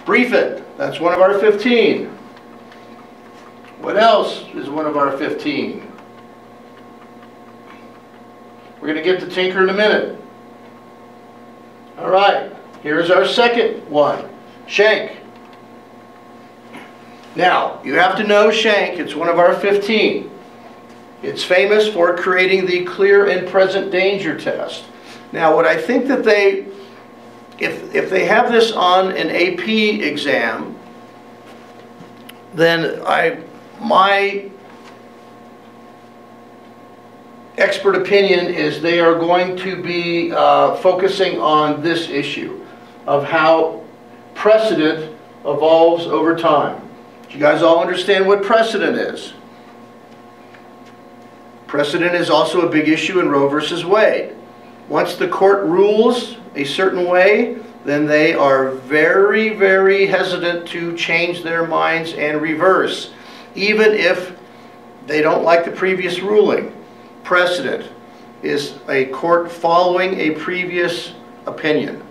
Brief it. That's one of our 15. What else is one of our 15? We're going to get to tinker in a minute. All right, here's our second one, shank. Now, you have to know shank. It's one of our 15. It's famous for creating the clear and present danger test. Now, what I think that if they have this on an AP exam, then my expert opinion is they are going to be focusing on this issue of how precedent evolves over time. Do you guys all understand what precedent is? Precedent is also a big issue in Roe versus Wade. Once the court rules a certain way, then they are very, very hesitant to change their minds and reverse, even if they don't like the previous ruling. Precedent is a court following a previous opinion.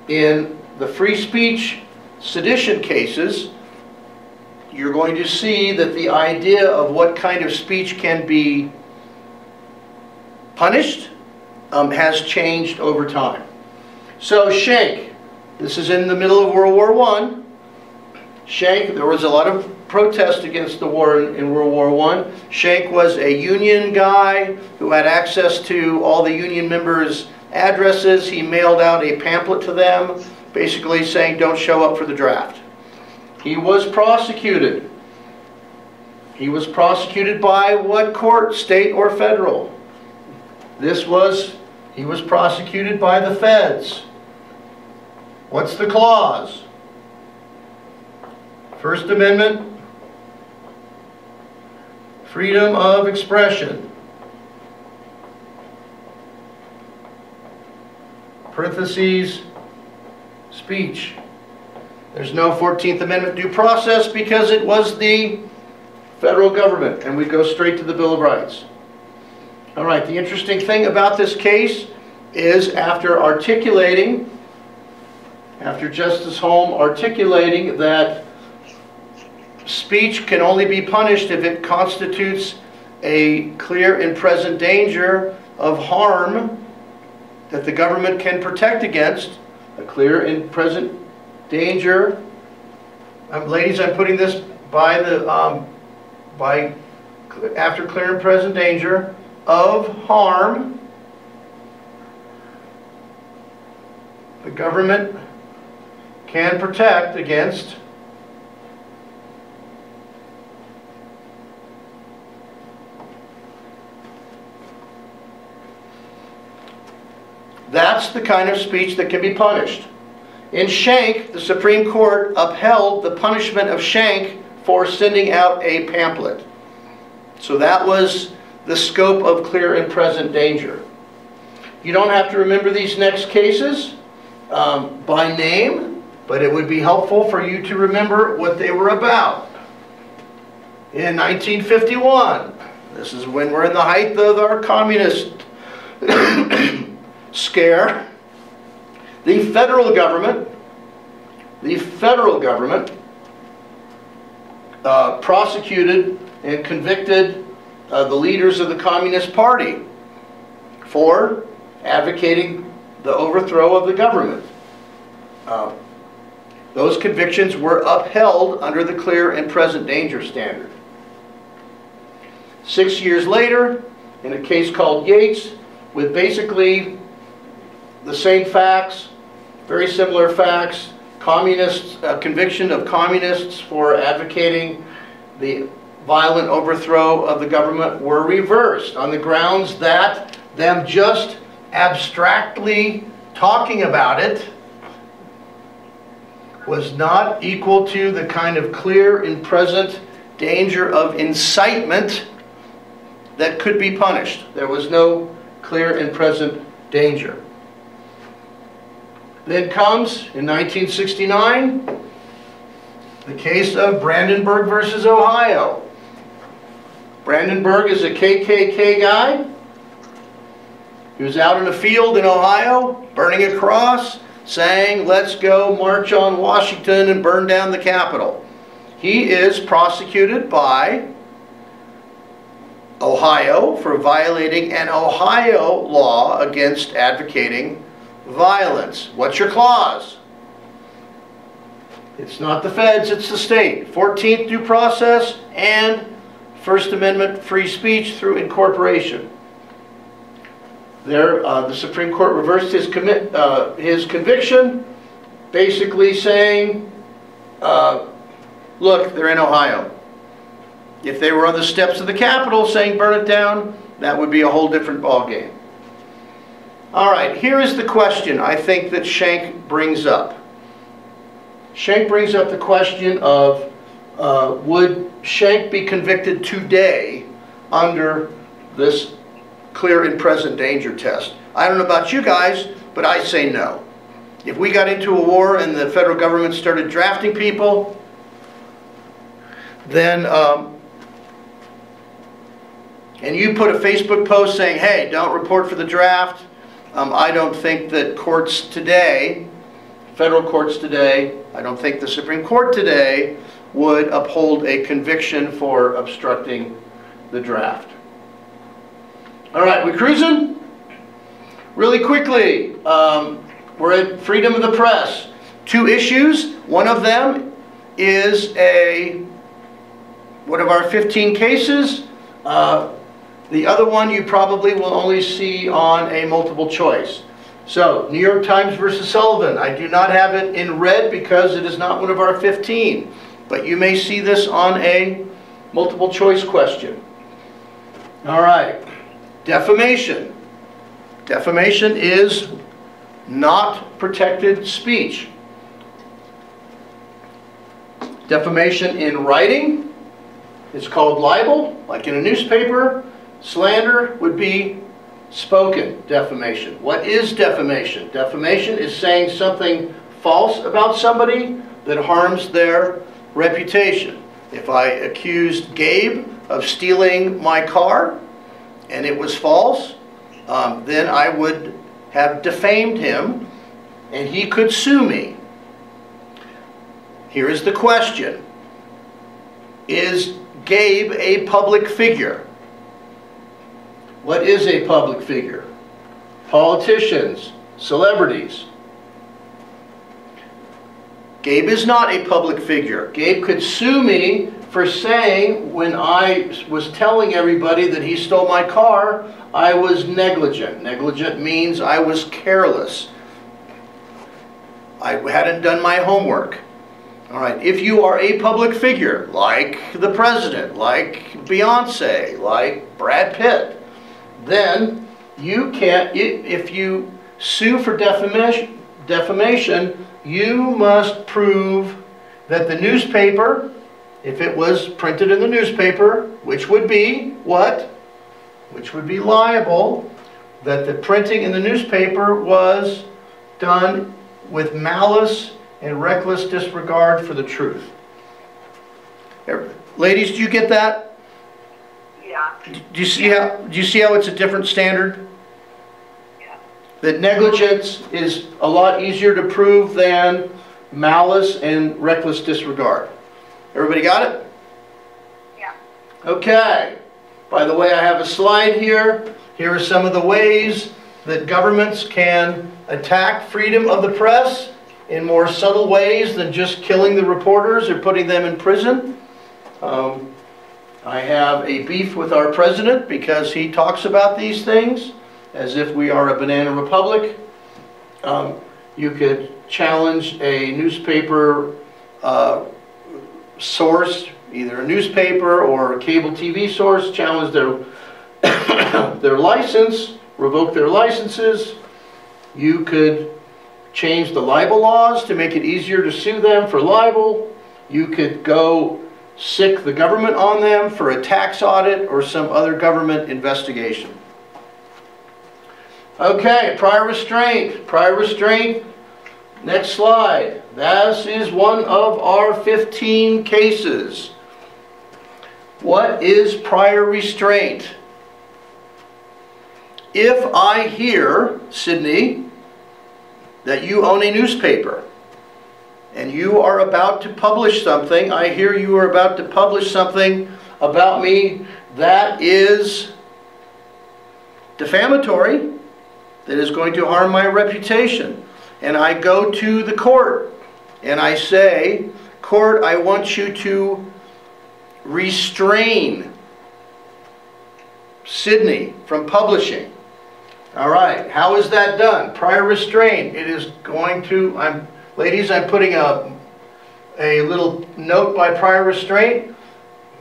In the free speech sedition cases, you're going to see that the idea of what kind of speech can be punished has changed over time. So shank, this is in the middle of World War I. Shank, there was a lot of protest against the war in World War I. Shank was a Union guy who had access to all the Union members' addresses. He mailed out a pamphlet to them, basically saying, don't show up for the draft. He was prosecuted. He was prosecuted by what court, state or federal? He was prosecuted by the feds. What's the clause? First Amendment, freedom of expression. Parentheses, speech. There's no 14th Amendment due process because it was the federal government, and we go straight to the Bill of Rights. All right, the interesting thing about this case is after Justice Holm articulating that speech can only be punished if it constitutes a clear and present danger of harm that the government can protect against, a clear and present danger. Ladies, I'm putting this by after clear and present danger of harm, the government can protect against that's the kind of speech that can be punished. In Shank, the Supreme Court upheld the punishment of Shank for sending out a pamphlet. So that was the scope of clear and present danger. You don't have to remember these next cases by name, but it would be helpful for you to remember what they were about. In 1951, this is when we're in the height of our communist scare, the federal government prosecuted and convicted the leaders of the Communist Party for advocating the overthrow of the government. Those convictions were upheld under the clear and present danger standard. 6 years later, in a case called Yates, with basically the same facts, very similar facts, conviction of communists for advocating the violent overthrow of the government were reversed on the grounds that them just abstractly talking about it was not equal to the kind of clear and present danger of incitement that could be punished. There was no clear and present danger. Then comes, in 1969, the case of Brandenburg versus Ohio. Brandenburg is a KKK guy. He was out in a field in Ohio, burning a cross. saying, let's go march on Washington and burn down the Capitol. He is prosecuted by Ohio for violating an Ohio law against advocating violence. What's your clause? It's not the feds, it's the state. 14th due process and First Amendment free speech through incorporation. There, the Supreme Court reversed his conviction, basically saying, look, they're in Ohio. If they were on the steps of the Capitol saying burn it down, that would be a whole different ballgame. All right, here is the question I think that Schenck brings up. Schenck brings up the question of would Schenck be convicted today under this clear and present danger test? I don't know about you guys, but I say no. If we got into a war and the federal government started drafting people, then and you put a Facebook post saying, hey, don't report for the draft, I don't think that courts today, federal courts today, I don't think the Supreme Court today would uphold a conviction for obstructing the draft. All right, we cruising? Really quickly, we're at freedom of the press. 2 issues. One of them is one of our 15 cases. The other one you probably will only see on a multiple choice. So, New York Times versus Sullivan. I do not have it in red because it is not one of our 15. But you may see this on a multiple choice question. All right. Defamation. Defamation is not protected speech. Defamation in writing is called libel, like in a newspaper. Slander would be spoken defamation. What is defamation? Defamation is saying something false about somebody that harms their reputation. If I accused Gabe of stealing my car and it was false, then I would have defamed him and he could sue me. Here is the question. Is Gabe a public figure? What is a public figure? Politicians, celebrities. Gabe is not a public figure. Gabe could sue me for saying when I was telling everybody that he stole my car, I was negligent. Negligent means I was careless. I hadn't done my homework. All right, if you are a public figure, like the president, like Beyonce, like Brad Pitt, then you can't, if you sue for defamation, you must prove that the newspaper, if it was printed in the newspaper, which would be what? Which would be liable, that the printing in the newspaper was done with malice and reckless disregard for the truth. Ladies, do you get that? Yeah. Do you see how it's a different standard? Yeah. That negligence is a lot easier to prove than malice and reckless disregard. Everybody got it? Yeah. Okay. By the way, I have a slide here. Here are some of the ways that governments can attack freedom of the press in more subtle ways than just killing the reporters or putting them in prison. I have a beef with our president because he talks about these things as if we are a banana republic. You could challenge a newspaper source, either a newspaper or a cable TV source, challenge their license, revoke their licenses. You could change the libel laws to make it easier to sue them for libel. You could go sick the government on them for a tax audit or some other government investigation. Okay, prior restraint. Prior restraint, next slide. This is one of our 15 cases. What is prior restraint? If I hear, Sydney, that you own a newspaper and you are about to publish something, I hear you are about to publish something about me that is defamatory, that is going to harm my reputation. And I go to the court and I say, court, I want you to restrain Sydney from publishing. All right, how is that done? Prior restraint. It is going to, ladies, I'm putting a little note by prior restraint.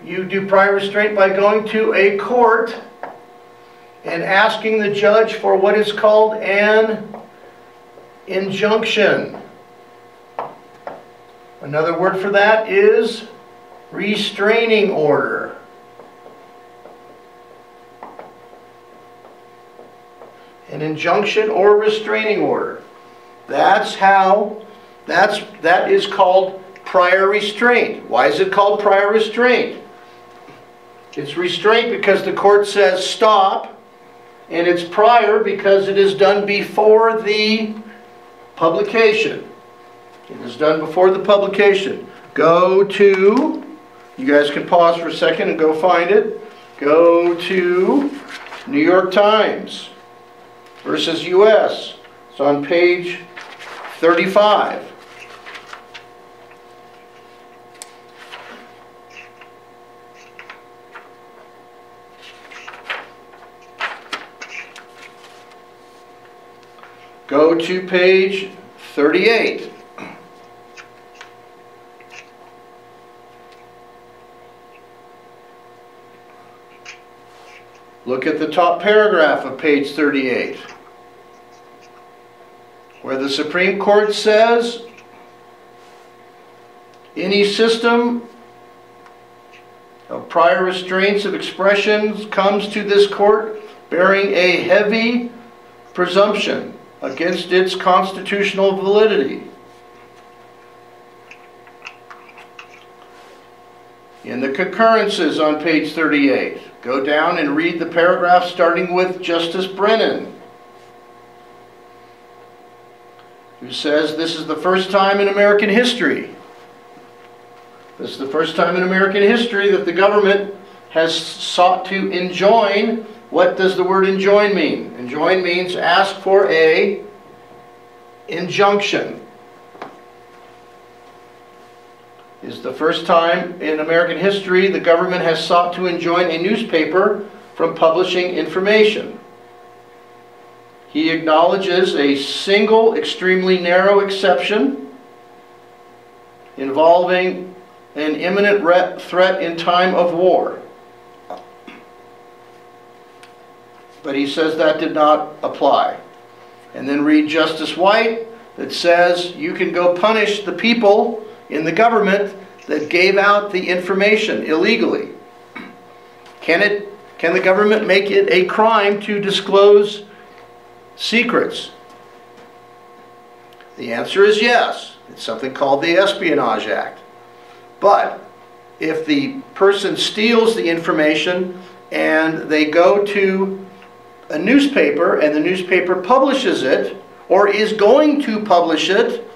You do prior restraint by going to a court and asking the judge for what is called an injunction. Another word for that is restraining order. An injunction or restraining order. That is called prior restraint. Why is it called prior restraint? It's restraint because the court says stop, and it's prior because it is done before the publication. It is done before the publication. Go to, you guys can pause for a second and go find it. Go to New York Times versus U.S. It's on page 35. Go to page 38. Look at the top paragraph of page 38, where the Supreme Court says, any system of prior restraints of expressions comes to this court bearing a heavy presumption against its constitutional validity. In the concurrences on page 38, go down and read the paragraph starting with Justice Brennan, who says this is the first time in American history. This is the first time in American history that the government has sought to enjoin. What does the word enjoin mean? Enjoin means ask for a injunction. Is the first time in American history the government has sought to enjoin a newspaper from publishing information. He acknowledges a single, extremely narrow exception involving an imminent threat in time of war. But he says that did not apply. And then read Justice White that says you can go punish the people in the government that gave out the information illegally. Can the government make it a crime to disclose secrets? The answer is yes. It's something called the Espionage Act. But if the person steals the information and they go to a newspaper and the newspaper publishes it or is going to publish it,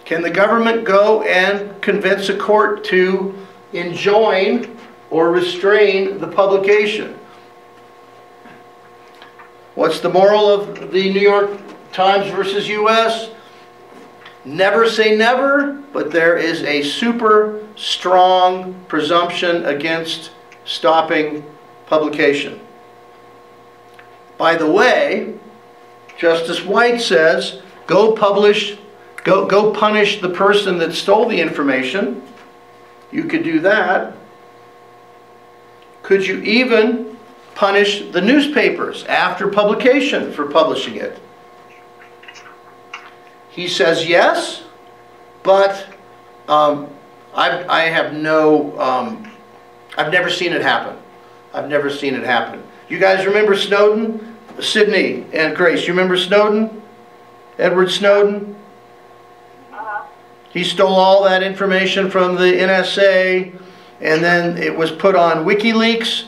can the government go and convince a court to enjoin or restrain the publication? What's the moral of the New York Times versus U.S.? Never say never, but there is a super strong presumption against stopping publication. By the way, Justice White says, go punish the person that stole the information. You could do that. Could you even punish the newspapers after publication for publishing it? He says yes, but I have no, I've never seen it happen. I've never seen it happen. You guys remember Snowden? Sydney and Grace, you remember Snowden? Edward Snowden? He stole all that information from the NSA, and then it was put on WikiLeaks.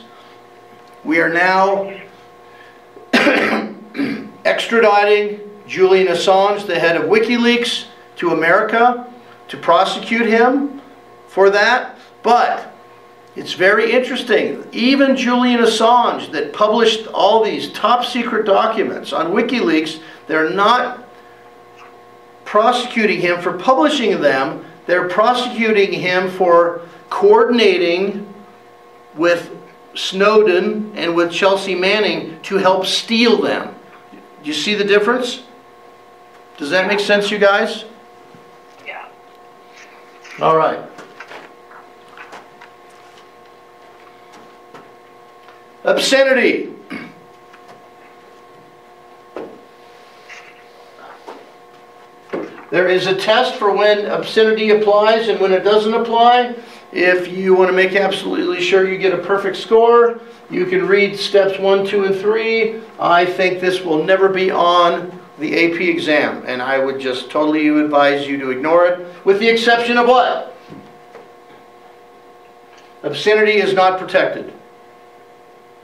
We are now extraditing Julian Assange, the head of WikiLeaks, to America to prosecute him for that. But it's very interesting. Even Julian Assange, that published all these top secret documents on WikiLeaks, they're not prosecuting him for publishing them. They're prosecuting him for coordinating with Snowden and with Chelsea Manning to help steal them. Do you see the difference? Does that make sense, you guys? Yeah. All right. Obscenity. There is a test for when obscenity applies and when it doesn't apply. If you want to make absolutely sure you get a perfect score, you can read steps 1, 2, and 3. I think this will never be on the AP exam, and I would just totally advise you to ignore it, with the exception of what? Obscenity is not protected.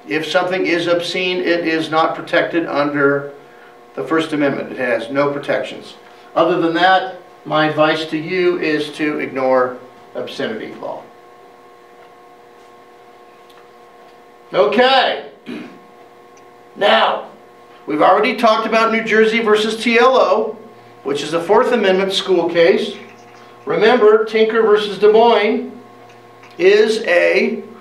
If something is obscene, it is not protected under the First Amendment. It has no protections. Other than that, my advice to you is to ignore obscenity law. Okay. Now, we've already talked about New Jersey versus TLO, which is a Fourth Amendment school case. Remember, Tinker versus Des Moines is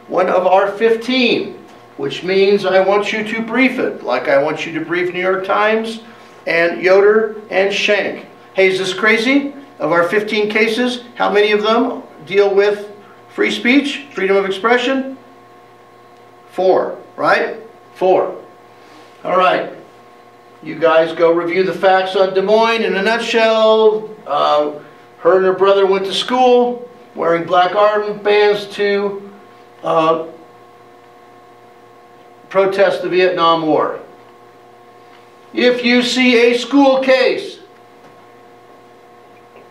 one of our 15, which means I want you to brief it, like I want you to brief New York Times and Yoder and Schenck. Hey, is this crazy? Of our 15 cases, how many of them deal with free speech, freedom of expression? 4, right? 4. All right. You guys go review the facts on Des Moines in a nutshell. Her and her brother went to school wearing black armbands to protest the Vietnam War. If you see a school case,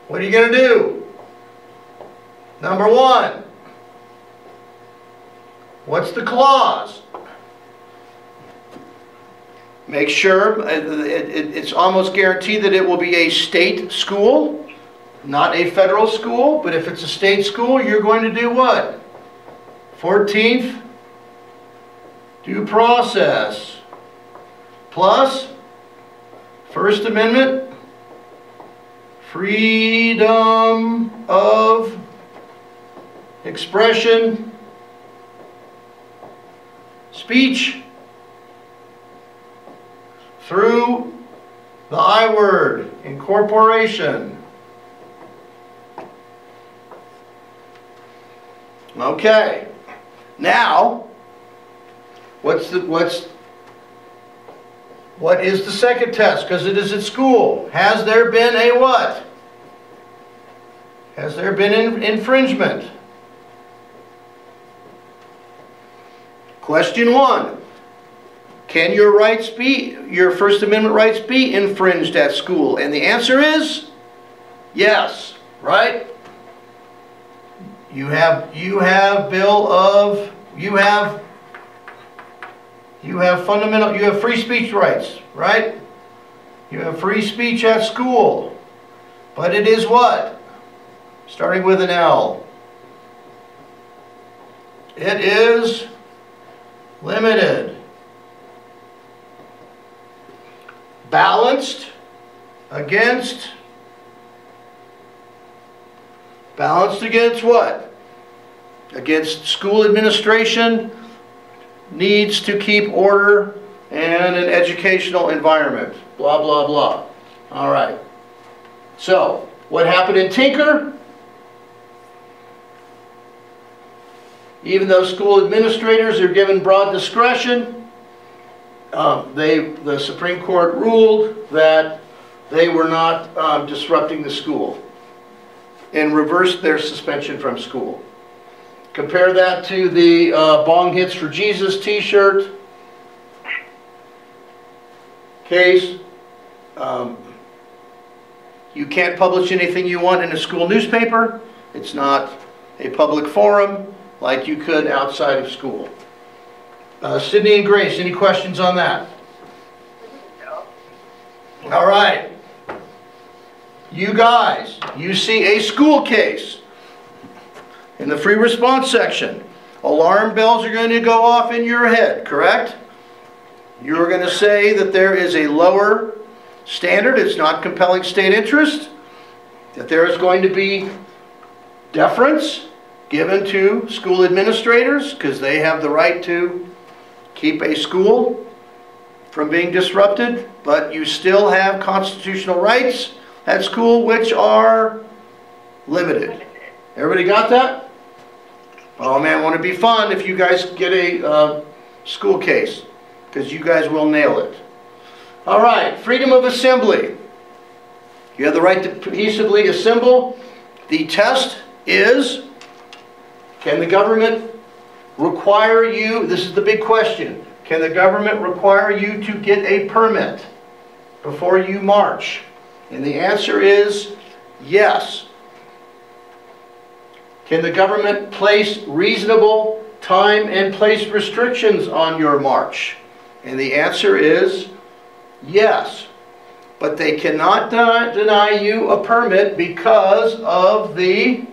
what are you going to do? Number 1, what's the clause? Make sure, it's almost guaranteed that it will be a state school, not a federal school, but if it's a state school, you're going to do what? 14th, due process, plus First Amendment, freedom of expression, speech, through the I word, incorporation. Okay. Now, what is the second test? Because it is at school. Has there been a what? Has there been infringement? Question 1. Can your rights be, your First Amendment rights be infringed at school? And the answer is yes, right? You have free speech rights, right? You have free speech at school. But it is what? Starting with an L. It is limited. Balanced against what? Against school administration needs to keep order and an educational environment. Blah, blah, blah. All right. So, what happened in Tinker? Even though school administrators are given broad discretion, the Supreme Court ruled that they were not disrupting the school and reversed their suspension from school. Compare that to the Bong Hits for Jesus t-shirt case. You can't publish anything you want in a school newspaper. It's not a public forum like you could outside of school. Sydney and Grace, any questions on that? No. All right. You guys, you see a school case in the free response section. Alarm bells are going to go off in your head, correct? You're going to say that there is a lower standard, it's not compelling state interest, that there is going to be deference given to school administrators because they have the right to keep a school from being disrupted, but you still have constitutional rights at school which are limited. Everybody got that? Oh man, won't it be fun if you guys get a school case, because you guys will nail it. All right, freedom of assembly. You have the right to peaceably assemble. The test is, can the government require you, this is the big question, can the government require you to get a permit before you march? And the answer is yes. Can the government place reasonable time and place restrictions on your march? And the answer is yes. But they cannot deny you a permit because of the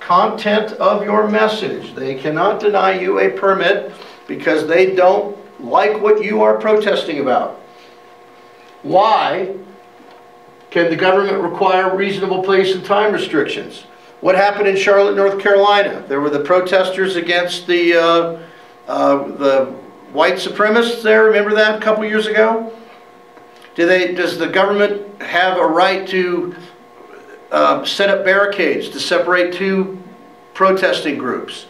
content of your message. They cannot deny you a permit because they don't like what you are protesting about. Why can the government require reasonable place and time restrictions? What happened in Charlotte, North Carolina? There were the protesters against the white supremacists there. Remember that a couple years ago? Does the government have a right to set up barricades to separate two protesting groups?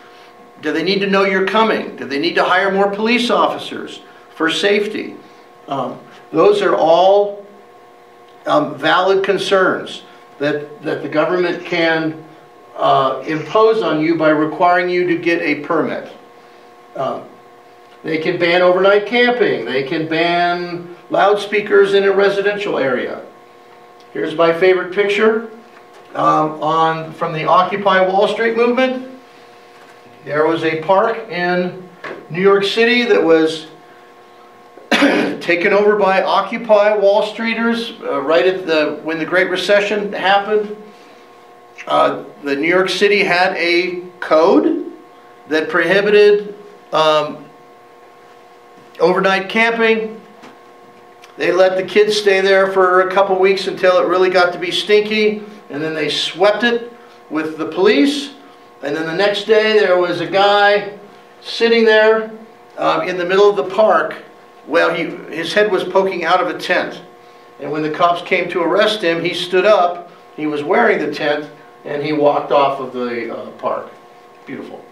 Do they need to know you're coming? Do they need to hire more police officers for safety? Those are all valid concerns that the government can impose on you by requiring you to get a permit. They can ban overnight camping. They can ban loudspeakers in a residential area. Here's my favorite picture from the Occupy Wall Street movement. There was a park in New York City that was taken over by Occupy Wall Streeters right at when the Great Recession happened. The New York City had a code that prohibited overnight camping. They let the kids stay there for a couple weeks until it really got to be stinky, and then they swept it with the police. And then the next day there was a guy sitting there in the middle of the park. Well, his head was poking out of a tent. And when the cops came to arrest him, he stood up, he was wearing the tent, and he walked off of the park. Beautiful.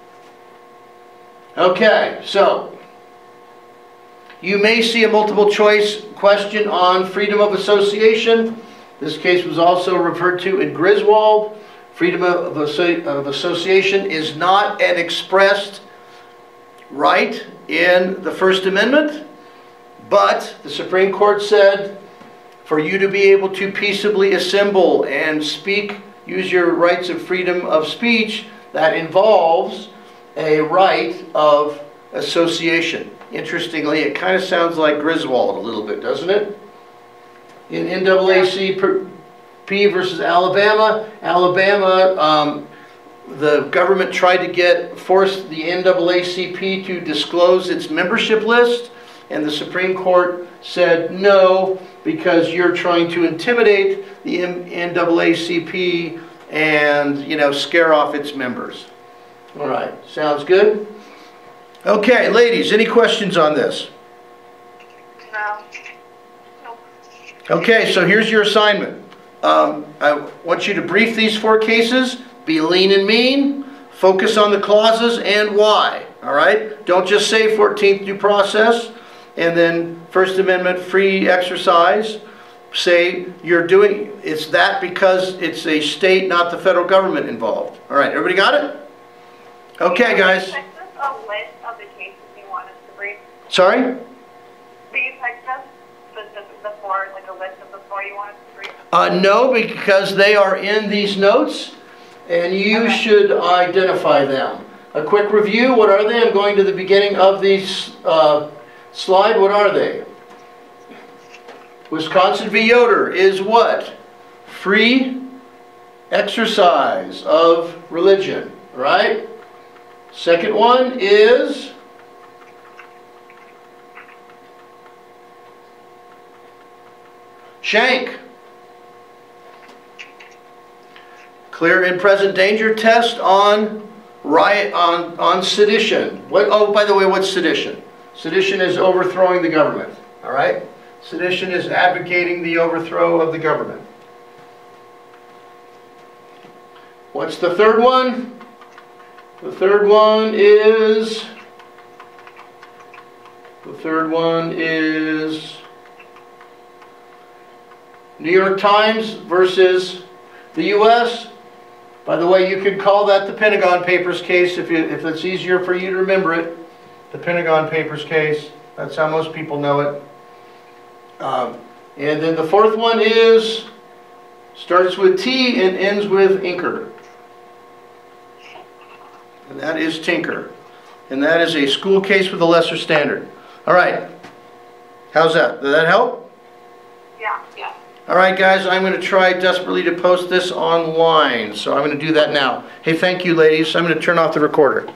Okay, so you may see a multiple choice question on freedom of association. This case was also referred to in Griswold. Freedom of association is not an expressed right in the First Amendment, but the Supreme Court said for you to be able to peaceably assemble and speak, use your rights of freedom of speech, that involves a right of association. Interestingly, it kind of sounds like Griswold a little bit, doesn't it? In NAACP versus Alabama, the government tried to force the NAACP to disclose its membership list, and the Supreme Court said no, because you're trying to intimidate the NAACP and, scare off its members. All right, sounds good? Okay, ladies, any questions on this? No. Nope. Okay, so here's your assignment. I want you to brief these 4 cases, be lean and mean, focus on the clauses and why, all right? Don't just say 14th due process and then First Amendment free exercise. Say it's that because it's a state, not the federal government involved. All right, everybody got it? Okay, guys. A list of the cases you want us to brief? Sorry? Will you text us the 4, like a list of the 4 you want us to brief? No, because they are in these notes, and you should identify them. A quick review, what are they? I'm going to the beginning of the slide. What are they? Wisconsin v. Yoder is what? Free exercise of religion, right? Second one is Shank. Clear and present danger test on riot on sedition. What? Oh, by the way, what's sedition? Sedition is overthrowing the government. All right. Sedition is advocating the overthrow of the government. What's the third one? The third one is New York Times versus the U.S. By the way, you could call that the Pentagon Papers case if it's easier for you to remember it. The Pentagon Papers case. That's how most people know it. And then the fourth one starts with T and ends with Inker. And that is Tinker. And that is a school case with a lesser standard. All right. How's that? Did that help? Yeah, yeah. All right, guys, I'm going to try desperately to post this online. So I'm going to do that now. Hey, thank you, ladies. I'm going to turn off the recorder.